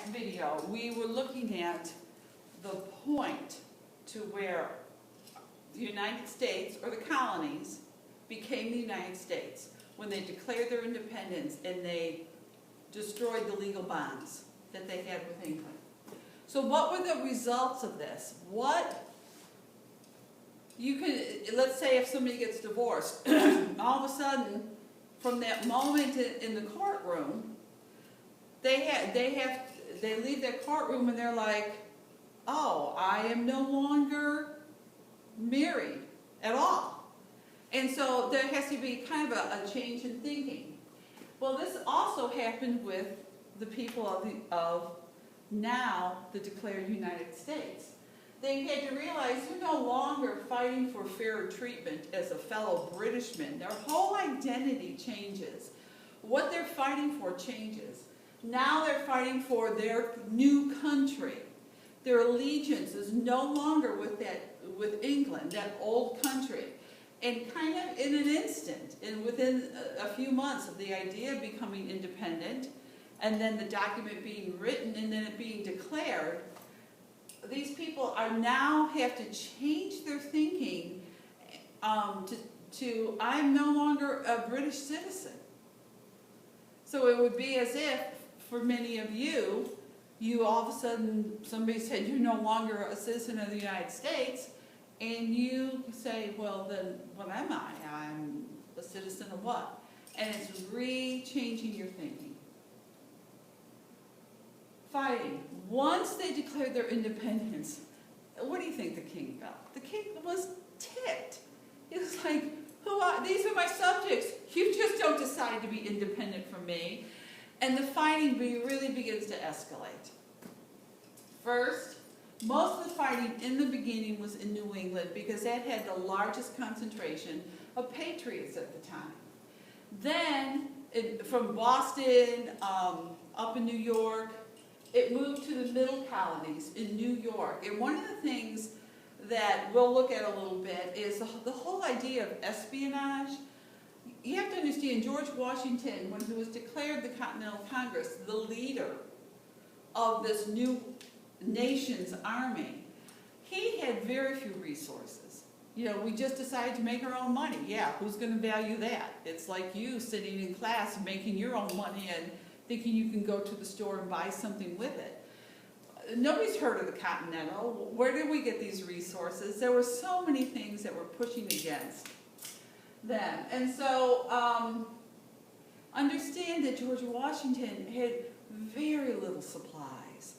last video, we were looking at the point to where the United States, or the colonies, became the United States, when they declared their independence and they destroyed the legal bonds that they had with England. So what were the results of this? Let's say if somebody gets divorced, all of a sudden, from that moment in the courtroom, they leave that courtroom and they're like, oh, I am no longer married at all. And so there has to be kind of a change in thinking. Well, this also happened with the people of now the declared United States. They had to realize they're no longer fighting for fairer treatment as a fellow Britishman. Their whole identity changes. What they're fighting for changes. Now they're fighting for their new country. Their allegiance is no longer with England, that old country. And kind of in an instant, and within a few months of the idea of becoming independent, and then the document being written and then it being declared, these people are now have to change their thinking to I'm no longer a British citizen. So it would be as if, for many of you, all of a sudden, somebody said you're no longer a citizen of the United States, and you say, well then, what am I? I'm a citizen of what? And it's re-changing your thinking. Fighting. Once they declared their independence, what do you think the king felt? The king was ticked. He was like, these are my subjects. You just don't decide to be independent from me. And the fighting really begins to escalate. First, most of the fighting in the beginning was in New England because that had the largest concentration of patriots at the time. Then, from Boston up in New York, it moved to the middle colonies in New York. And one of the things that we'll look at a little bit is the whole idea of espionage. You have to understand, George Washington, when he was declared the Continental Congress, the leader of this new nation's army, he had very few resources. You know, we just decided to make our own money. Yeah, who's going to value that? It's like you sitting in class making your own money and thinking you can go to the store and buy something with it. Nobody's heard of the Continental. Where did we get these resources? There were so many things that were pushing against them. And so understand that George Washington had very little supplies.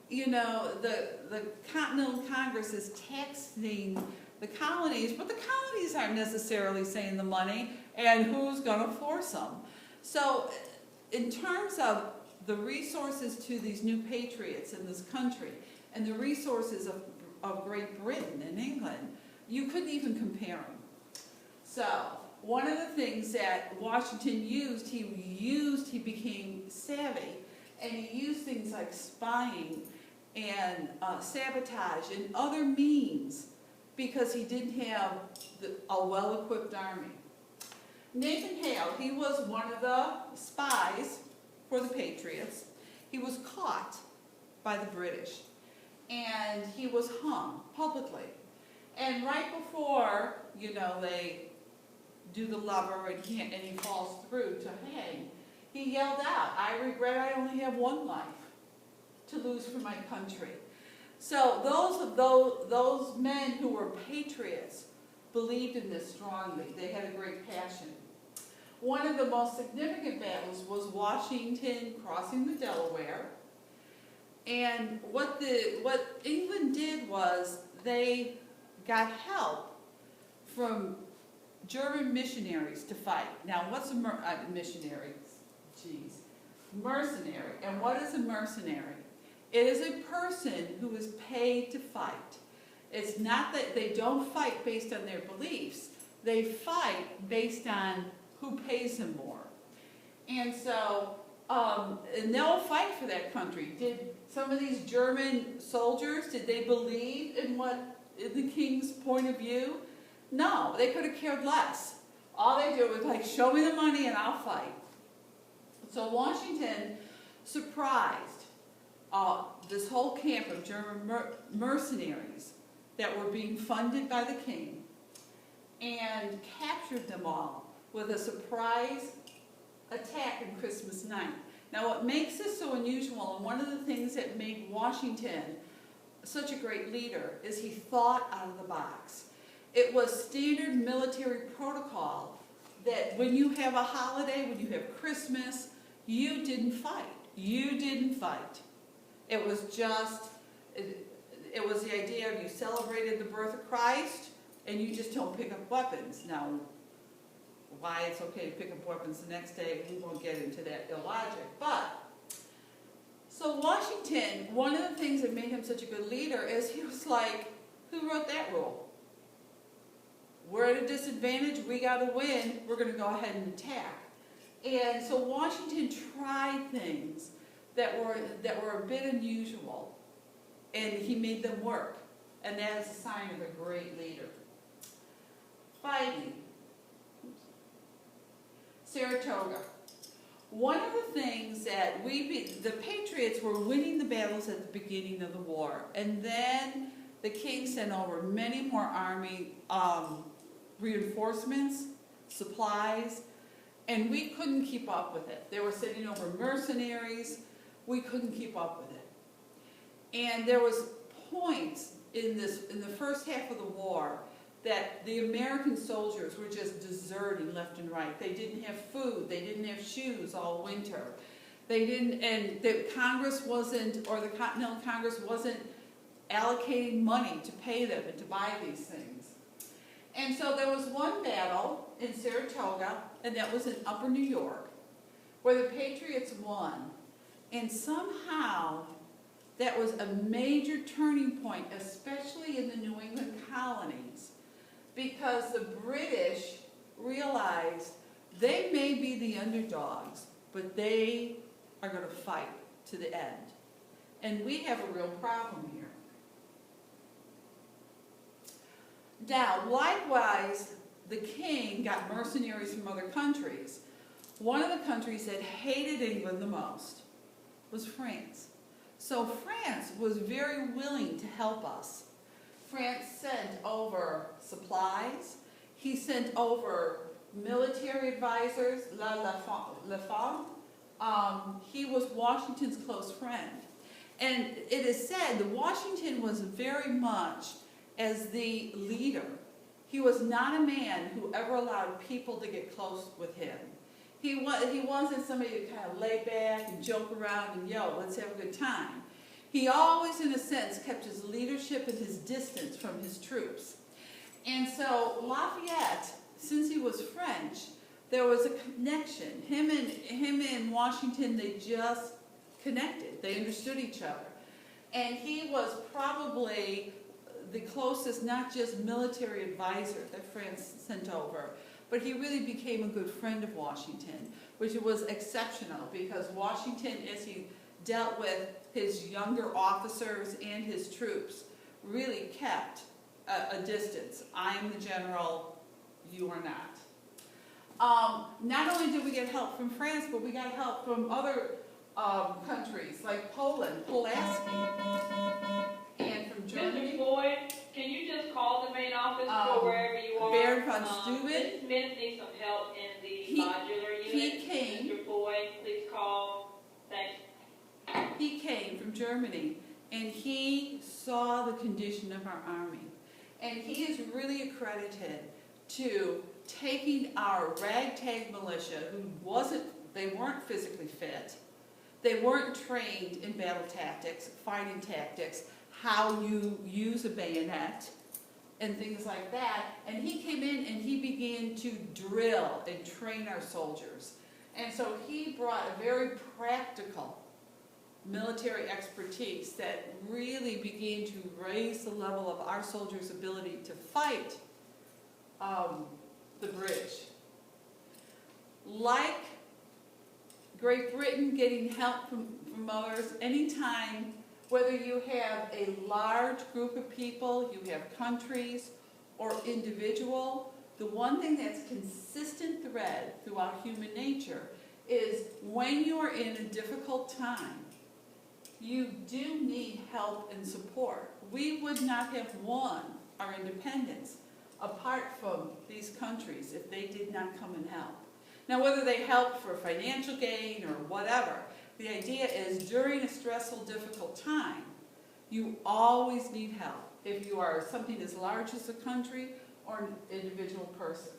You know, the Continental Congress is taxing the colonies, but the colonies aren't necessarily saying the money, and who's going to force them? So in terms of the resources to these new patriots in this country and the resources of Great Britain and England, you couldn't even compare them. So one of the things that Washington used, he became savvy, and he used things like spying and sabotage and other means because he didn't have a well-equipped army. Nathan Hale, he was one of the spies for the Patriots. He was caught by the British, and he was hung publicly. And right before, you know, they do the lever and he falls through to hang, he yelled out, I regret I only have one life to lose for my country. So those men who were patriots believed in this strongly. They had a great passion. One of the most significant battles was Washington crossing the Delaware. And what England did was they got help from German missionaries to fight. Now, what's a missionary? Jeez. Mercenary. And what is a mercenary? It is a person who is paid to fight. It's not that they don't fight based on their beliefs. They fight based on who pays them more. And so, and they'll fight for that country. Did some of these German soldiers, did they believe in the king's point of view? No, they could have cared less. All they did was like, show me the money and I'll fight. So Washington surprised this whole camp of German mercenaries that were being funded by the king and captured them all with a surprise attack on Christmas night. Now what makes this so unusual, and one of the things that made Washington such a great leader, is he thought out of the box. It was standard military protocol that when you have a holiday, when you have Christmas, you didn't fight. You didn't fight. It was just, it was the idea of you celebrated the birth of Christ and you just don't pick up weapons. Now, why it's okay to pick up weapons the next day, we won't get into that illogic. But, so Washington, one of the things that made him such a good leader is he was like, who wrote that rule? We're at a disadvantage, we got to win, we're going to go ahead and attack. And so Washington tried things that were a bit unusual, and he made them work. And that is a sign of a great leader. Fighting. Saratoga. One of the things that the Patriots were winning the battles at the beginning of the war, and then the king sent over many more army reinforcements, supplies, and we couldn't keep up with it. They were sending over mercenaries. We couldn't keep up with it. And there was points in the first half of the war that the American soldiers were just deserting left and right. They didn't have food. They didn't have shoes all winter. They didn't, and the Congress wasn't, or the Continental Congress wasn't allocating money to pay them and to buy these things. And so there was one battle in Saratoga, and that was in Upper New York, where the Patriots won. And somehow, that was a major turning point, especially in the New England colonies, because the British realized they may be the underdogs, but they are going to fight to the end. And we have a real problem here. Now, likewise, the king got mercenaries from other countries. One of the countries that hated England the most was France. So France was very willing to help us. France sent over supplies. He sent over military advisors, La Femme. He was Washington's close friend. And it is said that Washington was very much as the leader. He was not a man who ever allowed people to get close with him. He wasn't somebody to kind of lay back and joke around and, yo, let's have a good time. He always, in a sense, kept his leadership and his distance from his troops. And so Lafayette, since he was French, there was a connection. Him and Washington, they just connected. They understood each other. And he was probably the closest, not just military advisor that France sent over, but he really became a good friend of Washington, which was exceptional because Washington, as he dealt with his younger officers and his troops, really kept a distance. I am the general, you are not. Not only did we get help from France, but we got help from other countries like Poland, Pulaski, and from Germany. Mr. Floyd, can you just call the main office for wherever you are? Baird von Steuben. Mrs. Smith needs some help in the modular unit. He came. Mr. Floyd, please call. Thanks. He came from Germany, and he saw the condition of our army. And he is really accredited to taking our ragtag militia, they weren't physically fit, they weren't trained in battle tactics, fighting tactics, how you use a bayonet, and things like that. And he came in and he began to drill and train our soldiers. And so he brought a very practical military expertise that really began to raise the level of our soldiers' ability to fight the British. Like Great Britain getting help from others, anytime, whether you have a large group of people, you have countries, or individual, the one thing that's consistent thread throughout human nature is when you are in a difficult time, you do need help and support. We would not have won our independence apart from these countries if they did not come and help. Now, whether they help for financial gain or whatever, the idea is during a stressful, difficult time, you always need help. If you are something as large as a country or an individual person.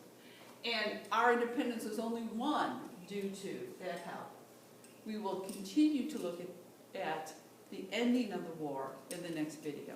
And our independence was only won due to that help. We will continue to look at the ending of the war in the next video.